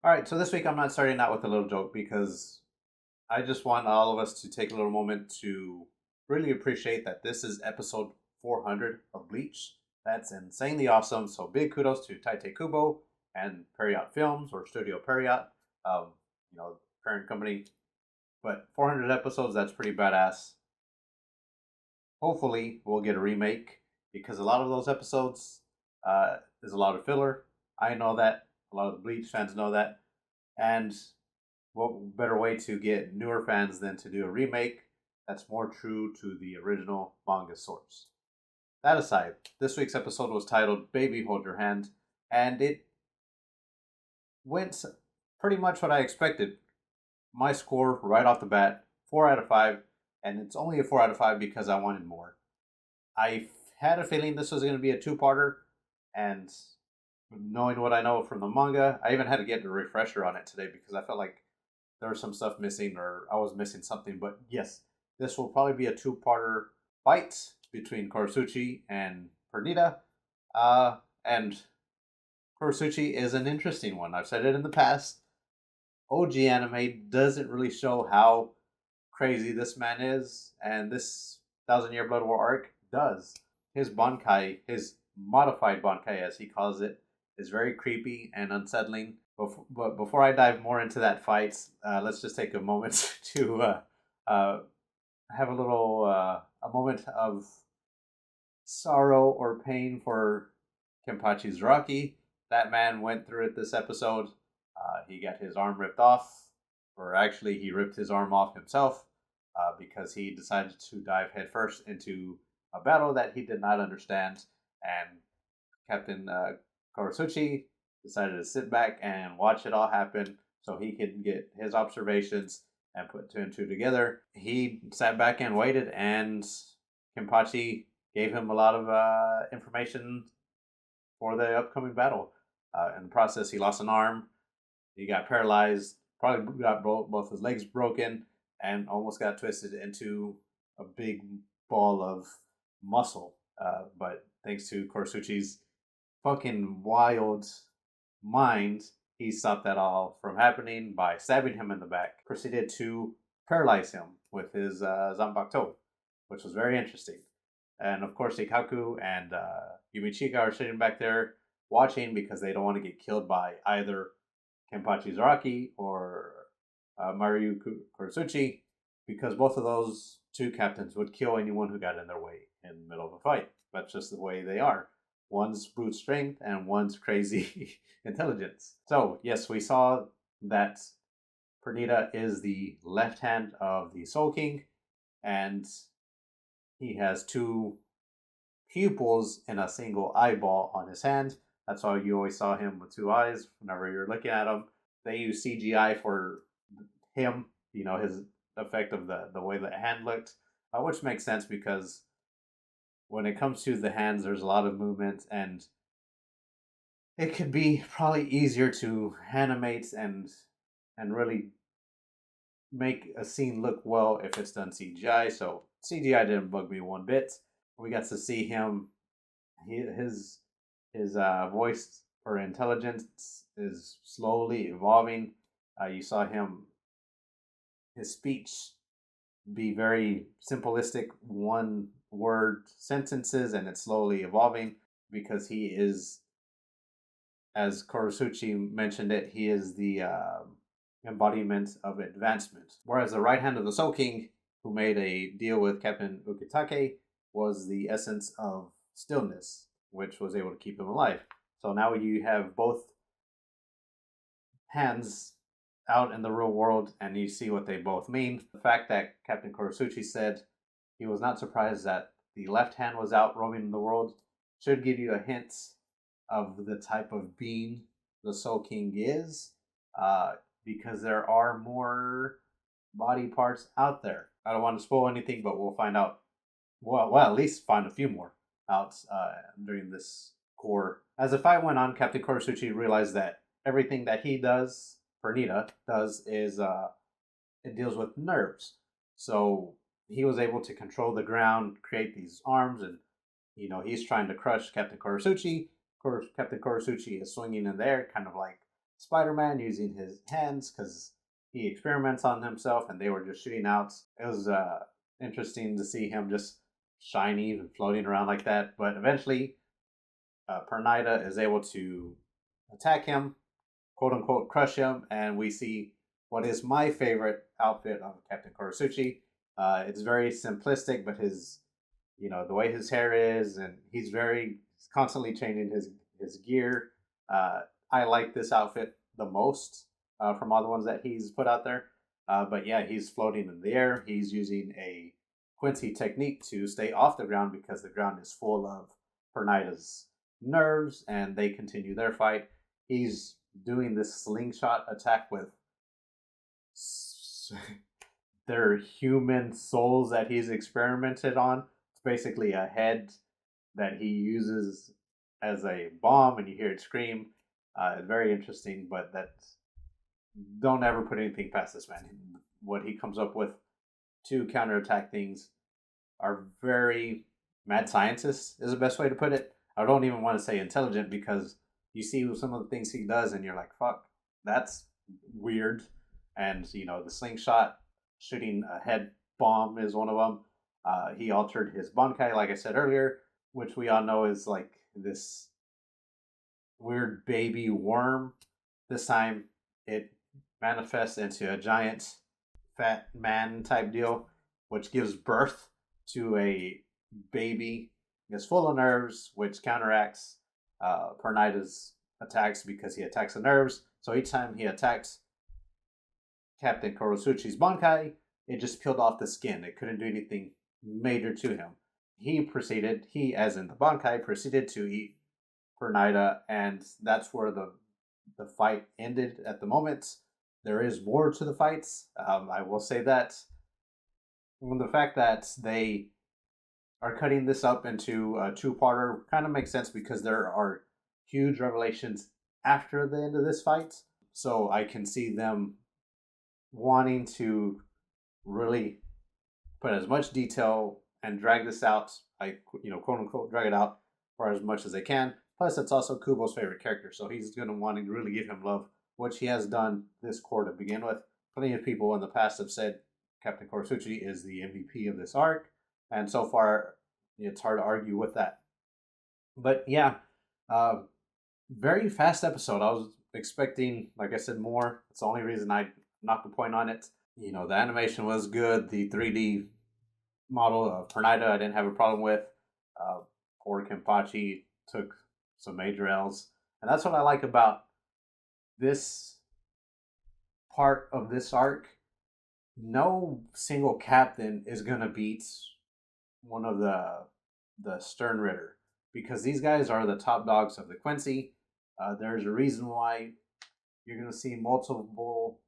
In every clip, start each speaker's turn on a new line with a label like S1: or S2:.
S1: All right, so this week I'm not starting out with a little joke because I just want all of us to take a little moment to really appreciate that this is episode 400 of Bleach. That's insanely awesome. So big kudos to Taite Kubo and Period Films or Studio Period, um, parent company. But 400 episodes, that's pretty badass. Hopefully, we'll get a remake because a lot of those episodes is a lot of filler. I know that. A lot of the Bleach fans know that. And what better way to get newer fans than to do a remake that's more true to the original manga source? That aside, this week's episode was titled Baby Hold Your Hand, and it went pretty much what I expected. My score right off the bat, 4 out of 5, and it's only a 4 out of 5 because I wanted more. I had a feeling this was going to be a two-parter, and knowing what I know from the manga, I even had to get a refresher on it today because I felt like there was some stuff missing or I was missing something. But yes, this will probably be a two-parter fight between Korusuchi and Pernida. And Korusuchi is an interesting one. I've said it in the past. OG anime doesn't really show how crazy this man is, and this Thousand Year Blood War arc does. His Bankai, his modified Bankai as he calls it, is very creepy and unsettling. But before I dive more into that fight, let's just take a moment to have a moment of sorrow or pain for Kenpachi Zaraki. That man went through it this episode. He got his arm ripped off, or actually, he ripped his arm off himself because he decided to dive headfirst into a battle that he did not understand. And Captain Korusuchi decided to sit back and watch it all happen so he could get his observations and put two and two together. He sat back and waited, and Kenpachi gave him a lot of information for the upcoming battle. In the process, he lost an arm, he got paralyzed, probably got both his legs broken, and almost got twisted into a big ball of muscle. But thanks to Korusuchi's fucking wild mind, he stopped that all from happening by stabbing him in the back. Proceeded to paralyze him with his Zanbakuto, which was very interesting. And of course, Ikaku and Yumichika are sitting back there watching because they don't want to get killed by either Kenpachi Zaraki or Mario Korusuchi, because both of those two captains would kill anyone who got in their way in the middle of a fight. That's just the way they are. One's brute strength and one's crazy intelligence. So, yes, we saw that Pernida is the left hand of the Soul King, and he has two pupils in a single eyeball on his hand. That's why you always saw him with two eyes whenever you're looking at him. They use CGI for him, his effect of the way the hand looked, which makes sense because when it comes to the hands, there's a lot of movement, and it could be probably easier to animate and really make a scene look well if it's done CGI. So CGI didn't bug me one bit. We got to see him, his voice or intelligence is slowly evolving. You saw his speech be very simplistic, one word sentences, and it's slowly evolving because he is, as Korusuchi mentioned it, he is the embodiment of advancement. Whereas the right hand of the Soul King, who made a deal with Captain Ukitake, was the essence of stillness, which was able to keep him alive. So now you have both hands out in the real world, and you see what they both mean. The fact that Captain Korusuchi said he was not surprised that the left hand was out roaming the world should give you a hint of the type of being the Soul King is, because there are more body parts out there. I don't want to spoil anything, but we'll find out. Well, at least find a few more out during this core. As the fight went on, Captain Korusuchi realized that everything that he does, Pernida does, is it deals with nerves. So he was able to control the ground, create these arms, and he's trying to crush Captain Korusuchi. Captain Korusuchi is swinging in there, kind of like Spider-Man using his hands because he experiments on himself, and they were just shooting out. It was interesting to see him just shiny and floating around like that. But eventually, Pernida is able to attack him, quote unquote, crush him, and we see what is my favorite outfit of Captain Kurasuchi. It's very simplistic, but his, the way his hair is, and he's constantly changing his gear. I like this outfit the most from all the ones that he's put out there. But yeah, he's floating in the air. He's using a Quincy technique to stay off the ground because the ground is full of Pernida's nerves, and they continue their fight. He's doing this slingshot attack with their human souls that he's experimented on. It's basically a head that he uses as a bomb, and you hear it scream. Very interesting, but don't ever put anything past this man. What he comes up with to counterattack things are very mad scientist is the best way to put it. I don't even want to say intelligent because you see some of the things he does and you're like, fuck, that's weird. And, the slingshot shooting a head bomb is one of them. He altered his Bankai, like I said earlier, which we all know is like this weird baby worm. This time it manifests into a giant fat man type deal, which gives birth to a baby. It's full of nerves, which counteracts Pernida's attacks because he attacks the nerves. So each time he attacks Captain Kurasuchi's Bankai, it just peeled off the skin. It couldn't do anything major to him. He, as in the Bankai, proceeded to eat Pernida, and that's where the fight ended at the moment. There is more to the fights. I will say that. The fact that they are cutting this up into a two-parter kind of makes sense because there are huge revelations after the end of this fight. So I can see them wanting to really put as much detail and drag this out, quote unquote, drag it out for as much as they can. Plus, it's also Kubo's favorite character, so he's going to want to really give him love, which he has done this core to begin with. Plenty of people in the past have said Captain Kurasuchi is the MVP of this arc, and so far, it's hard to argue with that. But yeah, very fast episode. I was expecting, like I said, more. It's the only reason I knocked the point on it. The animation was good. The 3D model of Pernida I didn't have a problem with. Poor Kenpachi took some major L's. And that's what I like about this part of this arc. No single captain is going to beat one of the Stern Ritter because these guys are the top dogs of the Quincy. There's a reason why you're going to see multiple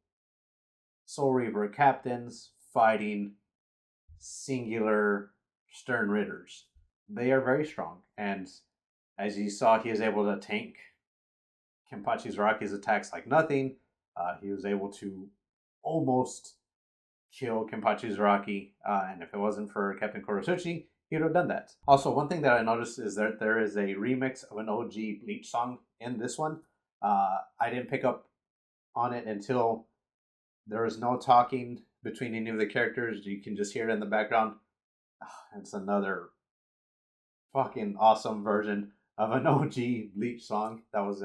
S1: Soul Reaver captains fighting singular Stern Ritters. They are very strong, and as you saw, he was able to tank Kenpachi Zaraki's attacks like nothing. He was able to almost kill Kenpachi Zaraki, and if it wasn't for Captain Kurasuchi, he would have done that. Also, one thing that I noticed is that there is a remix of an OG Bleach song in this one. I didn't pick up on it until there was no talking between any of the characters. You can just hear it in the background. It's another fucking awesome version of an OG Bleach song that was,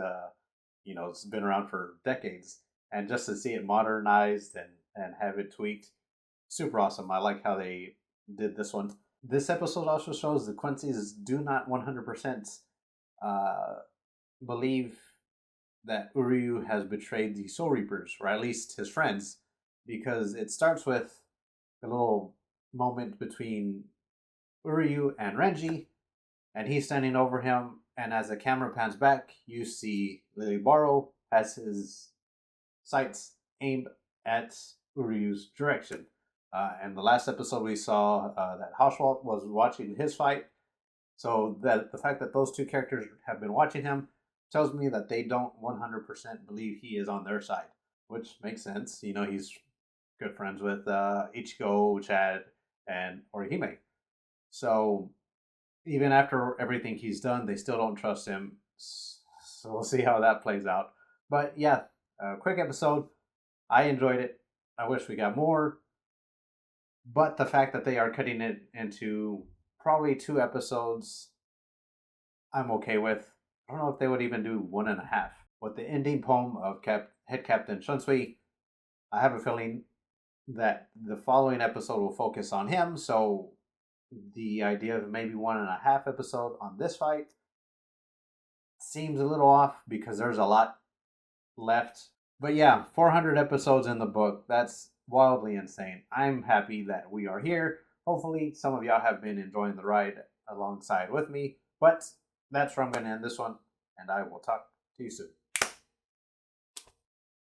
S1: it's been around for decades. And just to see it modernized and have it tweaked, super awesome. I like how they did this one. This episode also shows the Quincy's do not 100% believe that Uryu has betrayed the Soul Reapers, or at least his friends, because it starts with a little moment between Uryu and Renji, and he's standing over him, and as the camera pans back, you see Lilibaro has his sights aimed at Uryu's direction. And the last episode we saw that Hauswald was watching his fight, so that the fact that those two characters have been watching him tells me that they don't 100% believe he is on their side, which makes sense. He's good friends with Ichigo, Chad, and Orihime. So even after everything he's done, they still don't trust him. So we'll see how that plays out. But yeah, quick episode. I enjoyed it. I wish we got more. But the fact that they are cutting it into probably 2 episodes, I'm okay with. I don't know if they would even do 1.5. With the ending poem of Head Captain Shunsui, I have a feeling that the following episode will focus on him. So the idea of maybe 1.5 episode on this fight seems a little off because there's a lot left. But yeah, 400 episodes in the book. That's wildly insane. I'm happy that we are here. Hopefully, some of y'all have been enjoying the ride alongside with me. But that's where I'm going to end this one, and I will talk to you soon.